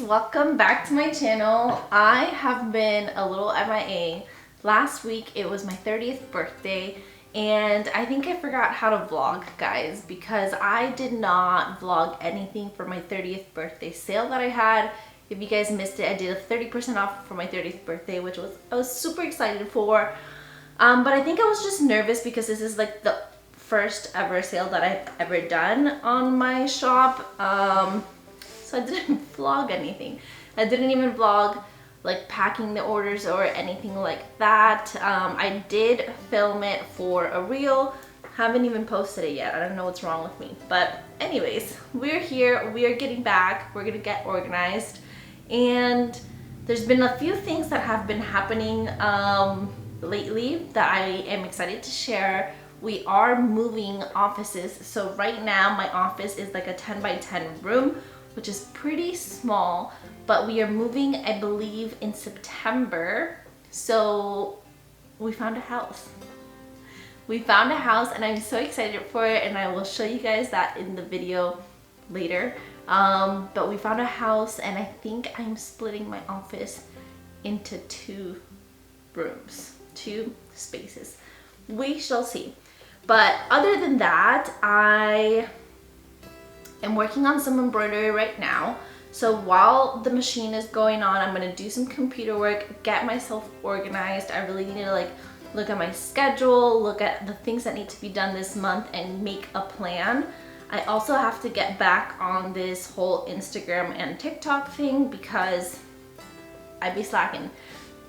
welcome back to my channel. I have been a little MIA. Last week it was my 30th birthday and I think I forgot how to vlog, guys, because I did not vlog anything for my 30th birthday sale that I had. If you guys missed it, I did a 30% off for my 30th birthday, which I was super excited for. But I think I was just nervous because this is like the first ever sale that I've ever done on my shop. So I didn't vlog anything. I didn't even vlog like packing the orders or anything like that. I did film it for a reel. Haven't even posted it yet. I don't know what's wrong with me. But anyways, we're here. We are getting back. We're gonna get organized. And there's been a few things that have been happening lately that I am excited to share. We are moving offices. So right now my office is like a 10 by 10 room, which is pretty small, but we are moving, I believe, in September. So we found a house. We found a house and I'm so excited for it, and I will show you guys that in the video later. But we found a house and I think I'm splitting my office into 2 rooms, 2 spaces. We shall see. But other than that, I am working on some embroidery right now. So while the machine is going on, I'm gonna do some computer work, get myself organized. I really need to like look at my schedule, look at the things that need to be done this month and make a plan. I also have to get back on this whole Instagram and TikTok thing because I be slacking.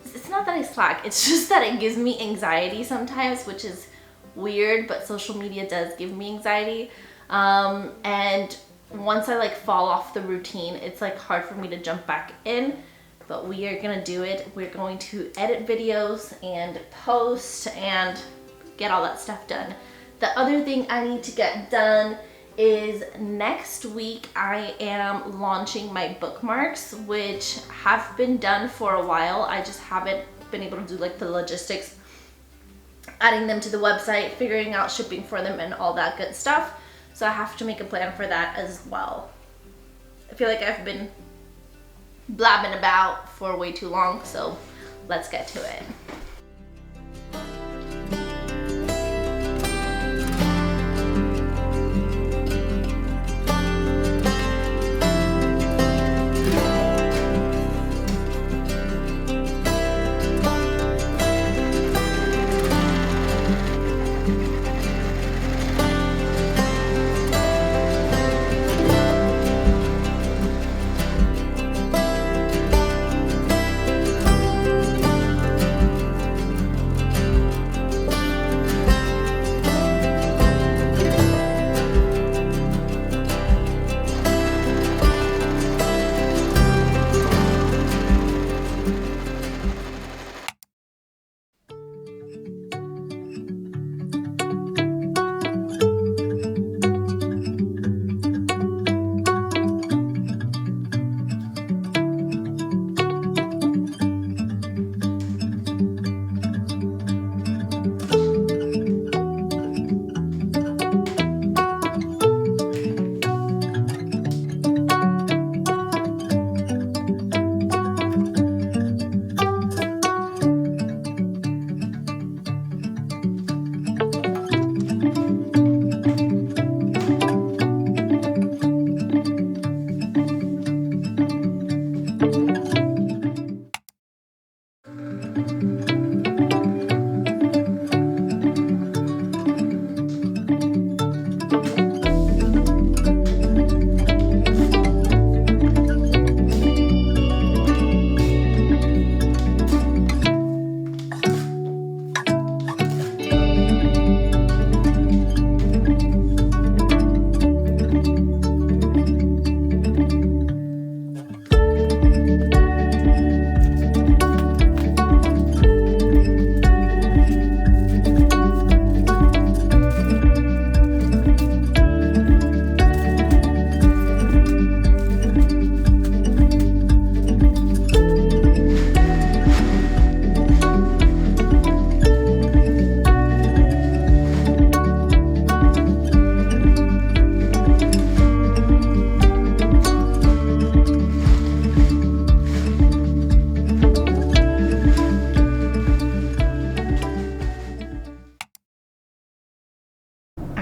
It's not that I slack, it's just that it gives me anxiety sometimes, which is weird, but social media does give me anxiety. And once I like fall off the routine, it's like hard for me to jump back in, but we are gonna do it. We're going to edit videos and post and get all that stuff done. The other thing I need to get done is next week I am launching my bookmarks, which have been done for a while. I just haven't been able to do like the logistics, adding them to the website, figuring out shipping for them and all that good stuff. So I have to make a plan for that as well. I feel like I've been blabbing about for way too long, so let's get to it.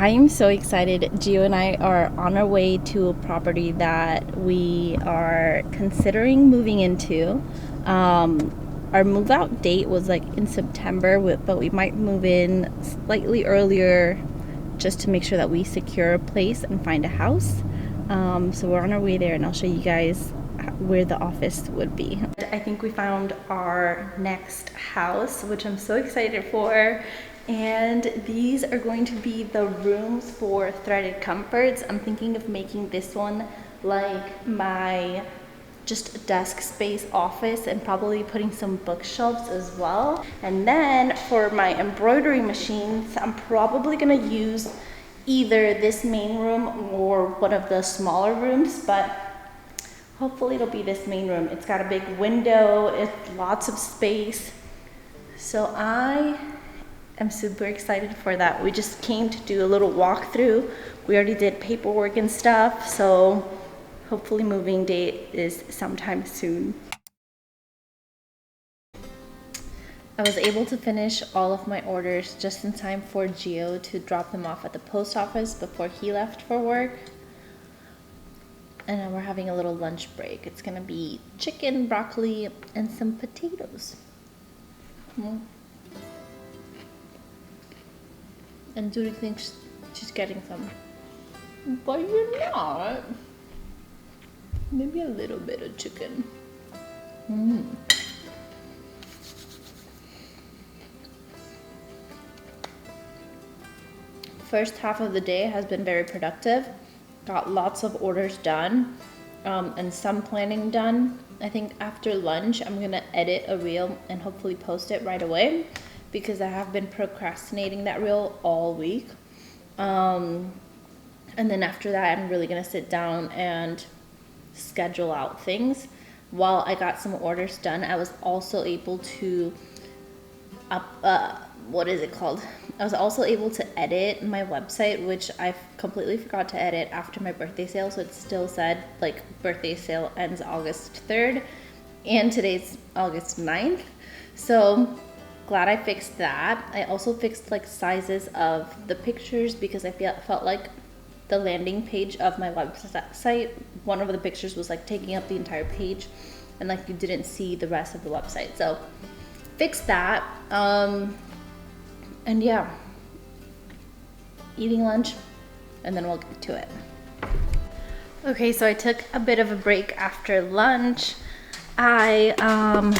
I am so excited. Gio and I are on our way to a property that we are considering moving into. Our move out date was like in September, but we might move in slightly earlier just to make sure that we secure a place and find a house. So we're on our way there, and I'll show you guys where the office would be. I think we found our next house, which I'm so excited for. And these are going to be the rooms for Threaded Comforts. I'm thinking of making this one like my just desk space office, and probably putting some bookshelves as well. And then for my embroidery machines, I'm probably gonna use either this main room or one of the smaller rooms, but hopefully it'll be this main room. It's got a big window, it's lots of space. So I'm super excited for that. We just came to do a little walkthrough. We already did paperwork and stuff, so hopefully moving date is sometime soon. I was able to finish all of my orders just in time for Gio to drop them off at the post office before he left for work. And now we're having a little lunch break. It's gonna be chicken, broccoli, and some potatoes. And Judy thinks she's getting some, but you're not. Maybe a little bit of chicken. First half of the day has been very productive. Got lots of orders done, and some planning done. I think after lunch I'm gonna edit a reel and hopefully post it right away, because I have been procrastinating that reel all week. And then after that, I'm really gonna sit down and schedule out things. While I got some orders done, I was also able to I was also able to edit my website, which I completely forgot to edit after my birthday sale. So it still said like birthday sale ends August 3rd, and today's August 9th. So glad I fixed that. I also fixed like sizes of the pictures, because I felt like the landing page of my website, one of the pictures was like taking up the entire page, and like you didn't see the rest of the website. So fixed that. And yeah, eating lunch, and then we'll get to it. Okay, so I took a bit of a break after lunch. Oh,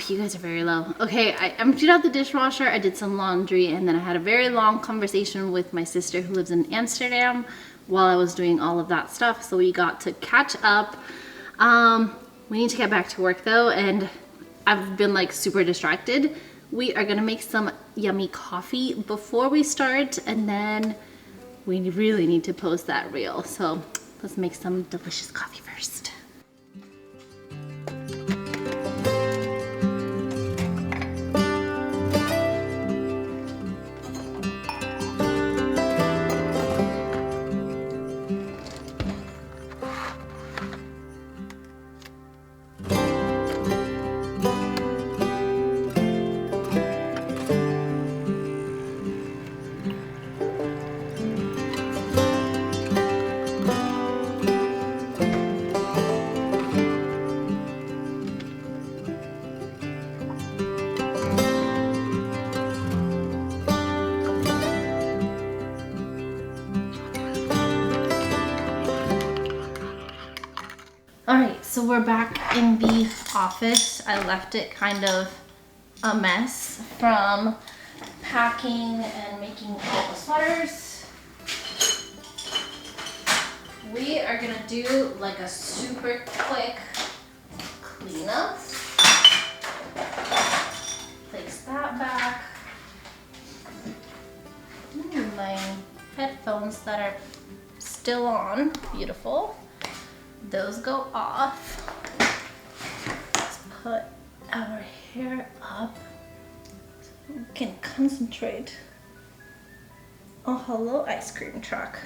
you guys are very low. Okay, I emptied out the dishwasher, I did some laundry, and then I had a very long conversation with my sister who lives in Amsterdam while I was doing all of that stuff. So we got to catch up. We need to get back to work though, and I've been like super distracted. We are gonna make some yummy coffee before we start, and then we really need to post that reel. So let's make some delicious coffee first. Alright, so we're back in the office. I left it kind of a mess from packing and making all the sweaters. We are gonna do like a super quick cleanup. Place that back. My headphones that are still on, beautiful. Those go off. Let's put our hair up so we can concentrate. Oh, hello, ice cream truck.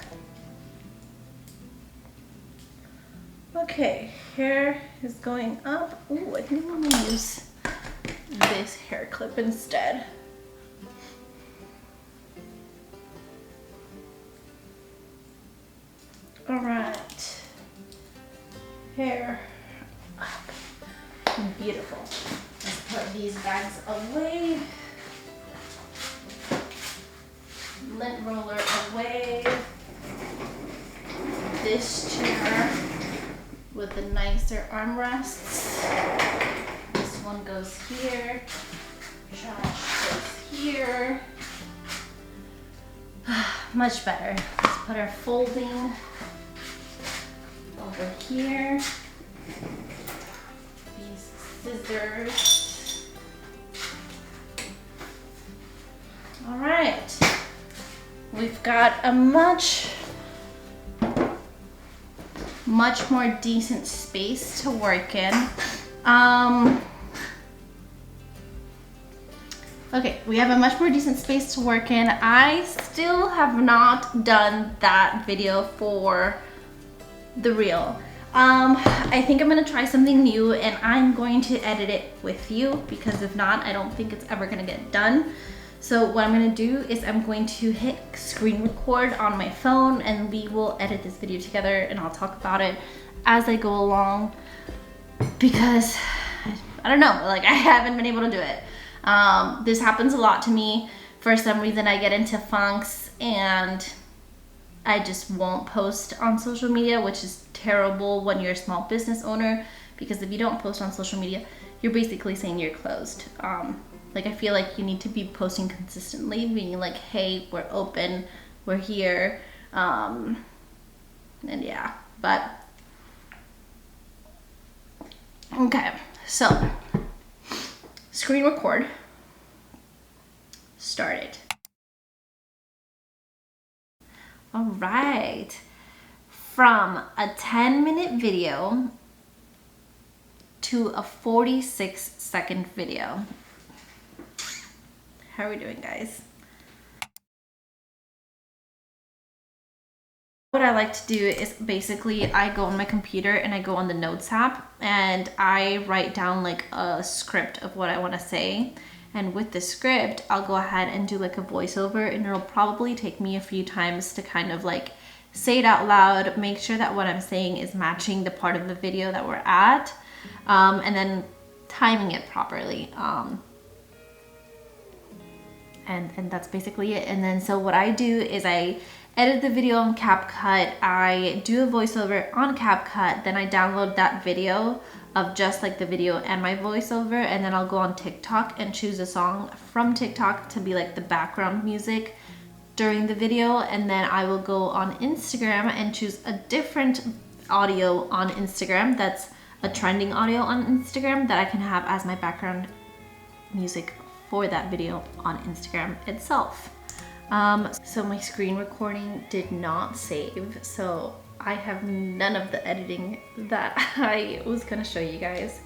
Okay, hair is going up. Ooh, I think I'm gonna use this hair clip instead. All right. Hair up. Beautiful. Let's put these bags away. Lint roller away. This chair with the nicer armrests. This one goes here. Trash goes here. Much better. Let's put our folding over here. These scissors. All right. We've got a much more decent space to work in. Okay, we have a much more decent space to work in. I still have not done that video for the reel. I think I'm gonna try something new and I'm going to edit it with you because if not, I don't think it's ever gonna get done. So what I'm gonna do is I'm going to hit screen record on my phone and we will edit this video together and I'll talk about it as I go along because I don't know, like I haven't been able to do it. This happens a lot to me. For some reason I get into funks and I just won't post on social media, which is terrible when you're a small business owner because if you don't post on social media, you're basically saying you're closed. Like I feel like you need to be posting consistently, being like, hey, we're open, we're here, and yeah, but okay, so screen record started. All right, from a 10-minute video to a 46-second video. How are we doing, guys? What I like to do is basically I go on my computer and I go on the Notes app and I write down like a script of what I want to say. And with the script, I'll go ahead and do like a voiceover and it'll probably take me a few times to kind of like say it out loud, make sure that what I'm saying is matching the part of the video that we're at, and then timing it properly. And that's basically it. And then so what I do is I edit the video on CapCut, I do a voiceover on CapCut, then I download that video of just like the video and my voiceover, and then I'll go on TikTok and choose a song from TikTok to be like the background music during the video, and then I will go on Instagram and choose a different audio on Instagram that's a trending audio on Instagram that I can have as my background music for that video on Instagram itself. So my screen recording did not save, so I have none of the editing that I was gonna show you guys,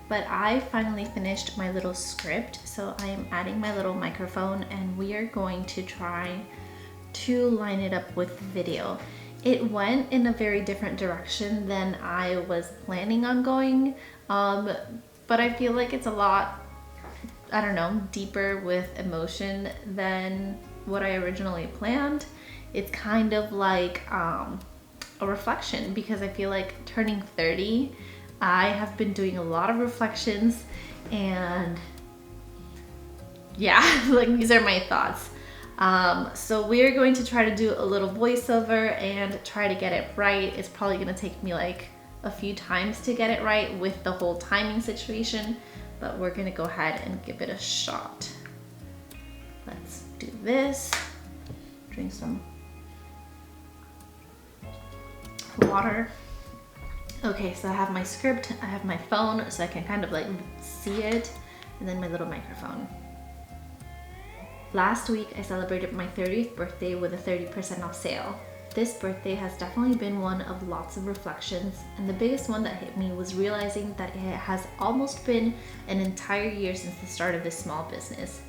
but I finally finished my little script. So I am adding my little microphone and we are going to try to line it up with video. It went in a very different direction than I was planning on going, but I feel like it's a lot, I don't know, deeper with emotion than what I originally planned. It's kind of like a reflection because I feel like turning 30, I have been doing a lot of reflections and yeah, like these are my thoughts. So we're going to try to do a little voiceover and try to get it right. It's probably gonna take me like a few times to get it right with the whole timing situation, but we're gonna go ahead and give it a shot. Let's do this. Drink some water. Okay, so I have my script, I have my phone so I can kind of like see it, and then my little microphone. Last week I celebrated my 30th birthday with a 30% off sale. This birthday has definitely been one of lots of reflections, and the biggest one that hit me was realizing that it has almost been an entire year since the start of this small business.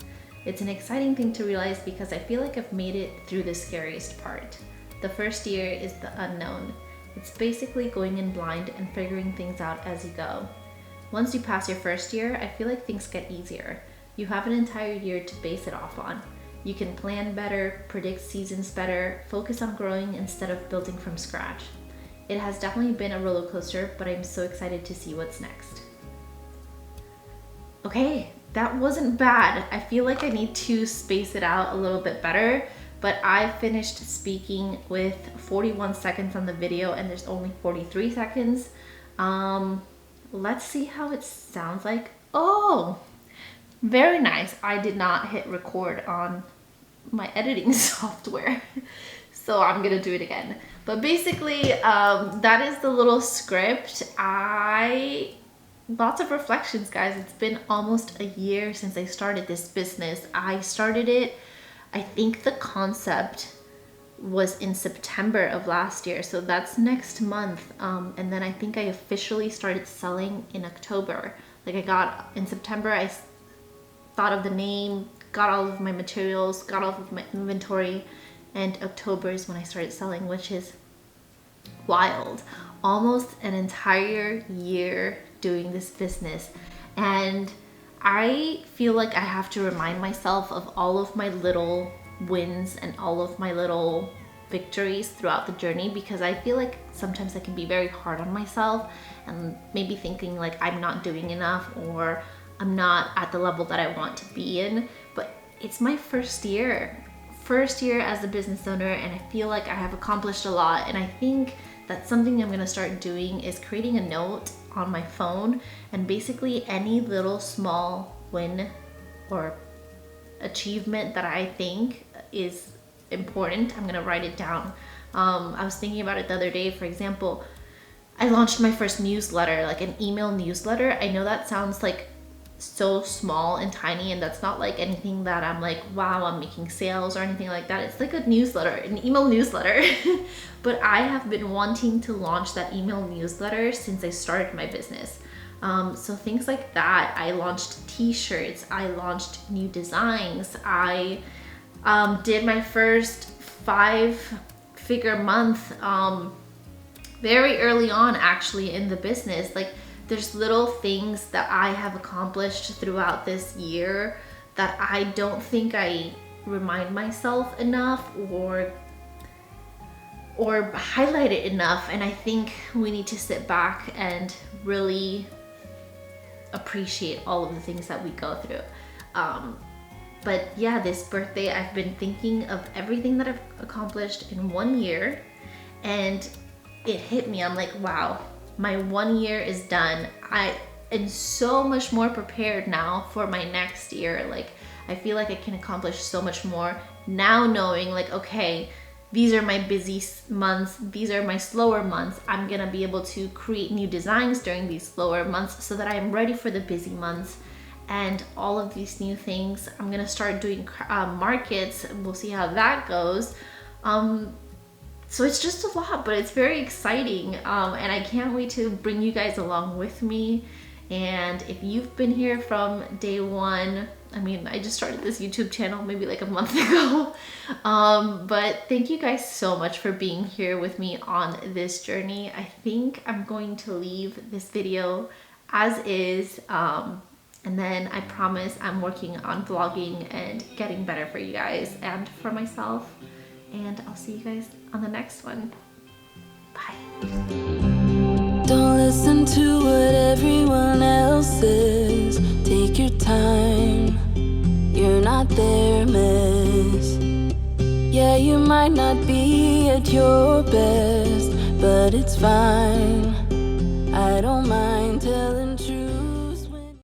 It's an exciting thing to realize because I feel like I've made it through the scariest part. The first year is the unknown. It's basically going in blind and figuring things out as you go. Once you pass your first year, I feel like things get easier. You have an entire year to base it off on. You can plan better, predict seasons better, focus on growing instead of building from scratch. It has definitely been a roller coaster, but I'm so excited to see what's next. Okay, that wasn't bad. I feel like I need to space it out a little bit better, but I finished speaking with 41 seconds on the video and there's only 43 seconds. Let's see how it sounds like. Oh, very nice. I did not hit record on my editing software, so I'm gonna do it again. But basically, that is the little script. Lots of reflections, guys. It's been almost a year since I started this business. I started it, I think the concept was in September of last year, so that's next month. And then I think I officially started selling in October. Like in September, I thought of the name, got all of my materials, got all of my inventory, and October is when I started selling, which is wild. Almost an entire year doing this business. And I feel like I have to remind myself of all of my little wins and all of my little victories throughout the journey, because I feel like sometimes I can be very hard on myself and maybe thinking like I'm not doing enough or I'm not at the level that I want to be in. But it's my first year as a business owner, and I feel like I have accomplished a lot. And I think that's something I'm gonna start doing, is creating a note on my phone, and basically any little small win or achievement that I think is important, I'm gonna write it down. I was thinking about it the other day. For example, I launched my first newsletter, like an email newsletter. I know that sounds like so small and tiny, and that's not like anything that I'm like, wow, I'm making sales or anything like that. It's like a newsletter, an email newsletter. But I have been wanting to launch that email newsletter since I started my business. So things like that. I launched t-shirts, I launched new designs, I did my first 5-figure month very early on, actually, in the business. Like, there's little things that I have accomplished throughout this year that I don't think I remind myself enough or highlight it enough. And I think we need to sit back and really appreciate all of the things that we go through. But yeah, this birthday, I've been thinking of everything that I've accomplished in 1 year, and it hit me. I'm like, wow, my 1 year is done. I am so much more prepared now for my next year. Like, I feel like I can accomplish so much more now, knowing like, okay, these are my busy months, these are my slower months. I'm gonna be able to create new designs during these slower months so that I'm ready for the busy months. And all of these new things, I'm gonna start doing markets. We'll see how that goes. So it's just a lot, but it's very exciting. And I can't wait to bring you guys along with me. And if you've been here from day one, I mean, I just started this YouTube channel maybe like a month ago. But thank you guys so much for being here with me on this journey. I think I'm going to leave this video as is. And then I promise I'm working on vlogging and getting better for you guys and for myself. And I'll see you guys on the next one. Bye. Don't listen to what everyone else says. Take your time. You're not their mess. Yeah, you might not be at your best, but it's fine. I don't mind telling